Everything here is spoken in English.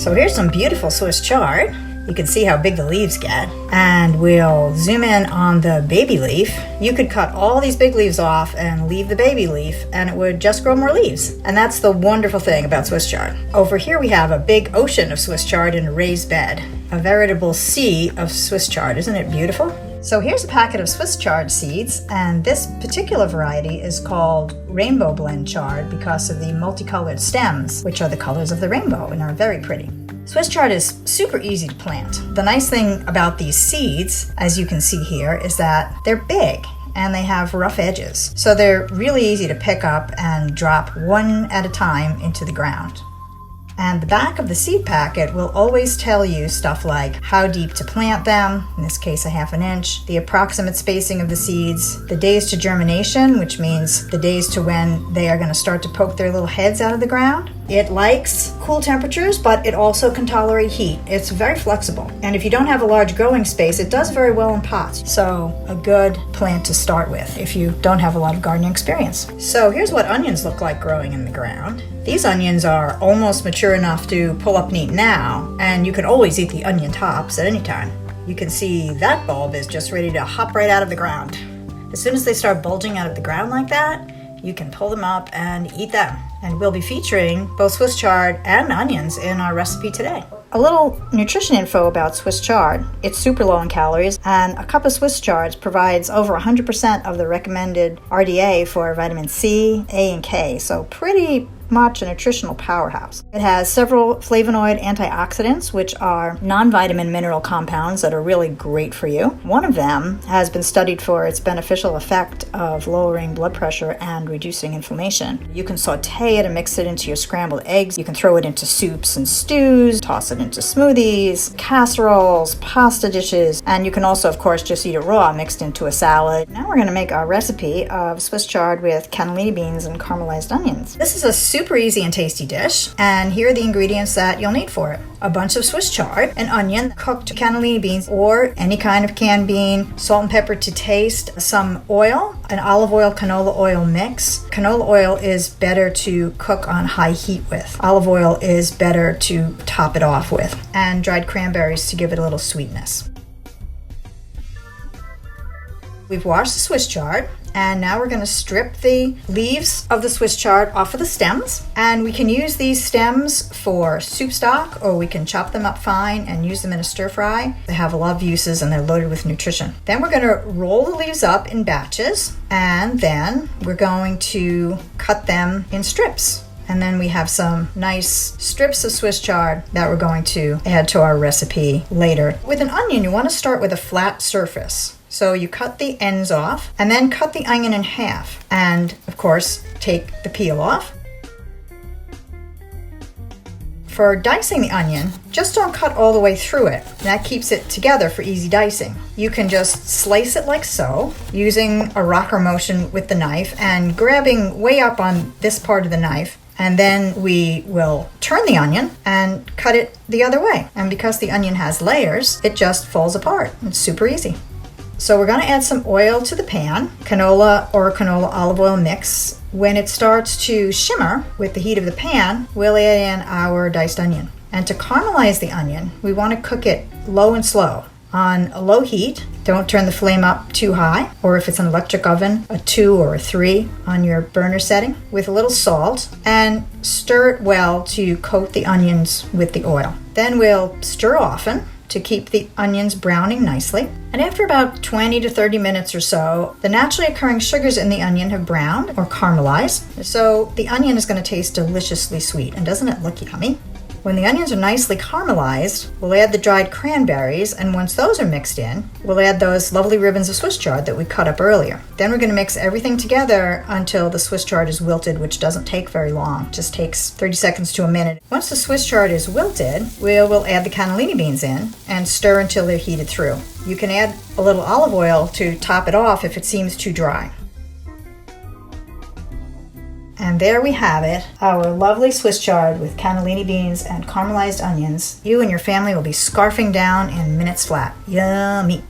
So here's some beautiful Swiss chard. You can see how big the leaves get. And we'll zoom in on the baby leaf. You could cut all these big leaves off and leave the baby leaf, and it would just grow more leaves. And that's the wonderful thing about Swiss chard. Over here we have a big ocean of Swiss chard in a raised bed. A veritable sea of Swiss chard. Isn't it beautiful? So here's a packet of Swiss chard seeds, and this particular variety is called Rainbow Blend chard because of the multicolored stems, which are the colors of the rainbow and are very pretty. Swiss chard is super easy to plant. The nice thing about these seeds, as you can see here, is that they're big and they have rough edges. So they're really easy to pick up and drop one at a time into the ground. And the back of the seed packet will always tell you stuff like how deep to plant them, in this case a ½ inch, the approximate spacing of the seeds, the days to germination, which means the days to when they are going to start to poke their little heads out of the ground. It likes cool temperatures, but it also can tolerate heat. It's very flexible. And if you don't have a large growing space, it does very well in pots. So a good plant to start with if you don't have a lot of gardening experience. So here's what onions look like growing in the ground. These onions are almost mature enough to pull up and eat now, and you can always eat the onion tops at any time. You can see that bulb is just ready to hop right out of the ground. As soon as they start bulging out of the ground like that, you can pull them up and eat them. And we'll be featuring both Swiss chard and onions in our recipe today. A little nutrition info about Swiss chard. It's super low in calories, and a cup of Swiss chard provides over 100% of the recommended RDA for vitamin C, A, and K, so pretty much a nutritional powerhouse. It has several flavonoid antioxidants, which are non-vitamin mineral compounds that are really great for you. One of them has been studied for its beneficial effect of lowering blood pressure and reducing inflammation. You can saute it and mix it into your scrambled eggs. You can throw it into soups and stews, toss it into smoothies, casseroles, pasta dishes, and you can also, of course, just eat it raw, mixed into a salad. Now we're going to make our recipe of Swiss chard with cannellini beans and caramelized onions. This is a super easy and tasty dish, and here are the ingredients that you'll need for it. A bunch of Swiss chard, an onion, cooked cannellini beans or any kind of canned bean, salt and pepper to taste, some oil, an olive oil canola oil mix. Canola oil is better to cook on high heat with. Olive oil is better to top it off with, and dried cranberries to give it a little sweetness. We've washed the Swiss chard, and now we're going to strip the leaves of the Swiss chard off of the stems. And we can use these stems for soup stock, or we can chop them up fine and use them in a stir fry. They have a lot of uses and they're loaded with nutrition. Then we're going to roll the leaves up in batches, and then we're going to cut them in strips. And then we have some nice strips of Swiss chard that we're going to add to our recipe later. With an onion, you want to start with a flat surface. So you cut the ends off and then cut the onion in half. And of course, take the peel off. For dicing the onion, just don't cut all the way through it. That keeps it together for easy dicing. You can just slice it like so, using a rocker motion with the knife and grabbing way up on this part of the knife. And then we will turn the onion and cut it the other way. And because the onion has layers, it just falls apart. It's super easy. So we're going to add some oil to the pan, canola or canola olive oil mix. When it starts to shimmer with the heat of the pan, we'll add in our diced onion. And to caramelize the onion, we want to cook it low and slow. On a low heat, don't turn the flame up too high, or if it's an electric oven, a 2 or a 3 on your burner setting, with a little salt, and stir it well to coat the onions with the oil. Then we'll stir often to keep the onions browning nicely. And after about 20 to 30 minutes or so, the naturally occurring sugars in the onion have browned or caramelized. So the onion is going to taste deliciously sweet. And doesn't it look yummy? When the onions are nicely caramelized, we'll add the dried cranberries, and once those are mixed in, we'll add those lovely ribbons of Swiss chard that we cut up earlier. Then we're going to mix everything together until the Swiss chard is wilted, which doesn't take very long. It just takes 30 seconds to a minute. Once the Swiss chard is wilted, we'll add the cannellini beans in and stir until they're heated through. You can add a little olive oil to top it off if it seems too dry. And there we have it, our lovely Swiss chard with cannellini beans and caramelized onions. You and your family will be scarfing down in minutes flat. Yummy!